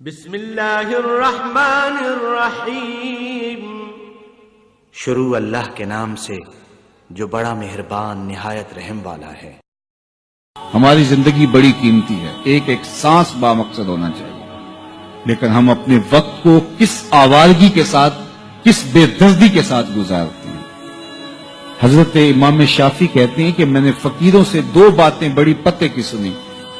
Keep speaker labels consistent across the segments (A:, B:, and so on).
A: بسم اللہ الرحمن الرحیم۔
B: شروع اللہ کے نام سے جو بڑا مہربان نہایت رحم والا ہے۔
C: ہماری زندگی بڑی قیمتی ہے، ایک ایک سانس بامقصد ہونا چاہیے، لیکن ہم اپنے وقت کو کس آوارگی کے ساتھ، کس بے دردی کے ساتھ گزارتے ہیں۔ حضرت امام شافعی کہتے ہیں کہ میں نے فقیروں سے دو باتیں بڑی پتے کی سنی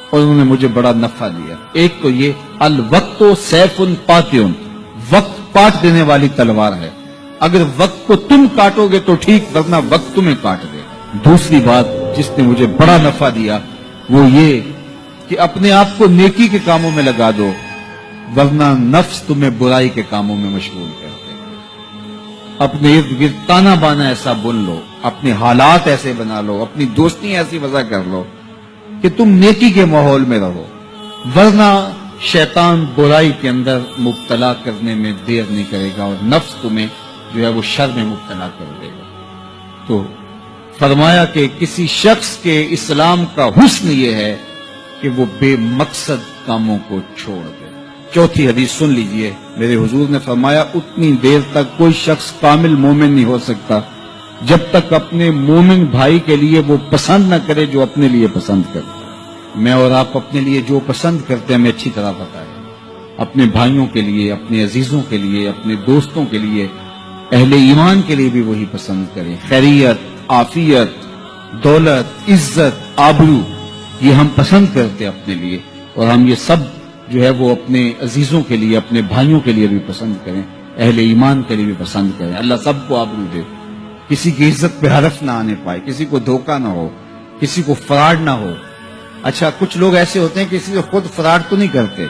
C: اور انہوں نے مجھے بڑا نفع دیا۔ ایک تو یہ الوقت سیف پاتیون، وقت کاٹ دینے والی تلوار ہے، اگر وقت کو تم کاٹو گے تو ٹھیک، ورنہ وقت تمہیں کاٹ دے گا۔ دوسری بات جس نے مجھے بڑا نفع دیا وہ یہ کہ اپنے آپ کو نیکی کے کاموں میں لگا دو، ورنہ نفس تمہیں برائی کے کاموں میں مشغول کر دے گا۔ اپنے ارد گرد تانا بانا ایسا بن لو، اپنے حالات ایسے بنا لو، اپنی دوستی ایسی وضع کر لو کہ تم نیکی کے ماحول میں رہو، ورنہ شیطان برائی کے اندر مبتلا کرنے میں دیر نہیں کرے گا اور نفس تمہیں جو ہے وہ شر میں مبتلا کر دے گا۔ تو فرمایا کہ کسی شخص کے اسلام کا حسن یہ ہے کہ وہ بے مقصد کاموں کو چھوڑ دے۔ چوتھی حدیث سن لیجئے، میرے حضور نے فرمایا اتنی دیر تک کوئی شخص کامل مومن نہیں ہو سکتا جب تک اپنے مومن بھائی کے لیے وہ پسند نہ کرے جو اپنے لیے پسند کرتا ہے۔ میں اور آپ اپنے لیے جو پسند کرتے ہیں ہمیں اچھی طرح پتہ ہے، اپنے بھائیوں کے لیے، اپنے عزیزوں کے لیے، اپنے دوستوں کے لیے، اہل ایمان کے لیے بھی وہی پسند کریں۔ خیریت، عافیت، دولت، عزت، آبرو، یہ ہم پسند کرتے ہیں اپنے لیے، اور ہم یہ سب جو ہے وہ اپنے عزیزوں کے لیے، اپنے بھائیوں کے لیے بھی پسند کریں، اہل ایمان کے لیے بھی پسند کریں۔ اللہ سب کو آبرو دے، کسی کی عزت پہ حرف نہ آنے پائے، کسی کو دھوکہ نہ ہو، کسی کو فراڈ نہ ہو۔ اچھا، کچھ لوگ ایسے ہوتے ہیں کہ کسی سے خود فراڈ تو نہیں کرتے،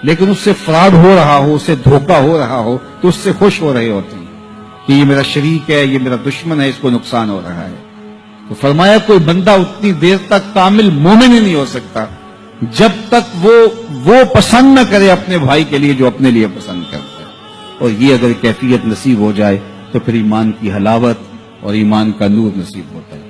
C: لیکن اس سے فراڈ ہو رہا ہو، اس سے دھوکہ ہو رہا ہو تو اس سے خوش ہو رہے ہوتے ہیں کہ یہ میرا شریک ہے، یہ میرا دشمن ہے، اس کو نقصان ہو رہا ہے۔ تو فرمایا کوئی بندہ اتنی دیر تک کامل مومن ہی نہیں ہو سکتا جب تک وہ پسند نہ کرے اپنے بھائی کے لیے جو اپنے لیے پسند کرتا ہے۔ اور یہ اگر کیفیت نصیب ہو جائے تو پھر ایمان کی حلاوت اور ایمان کا نور نصیب ہوتا ہے۔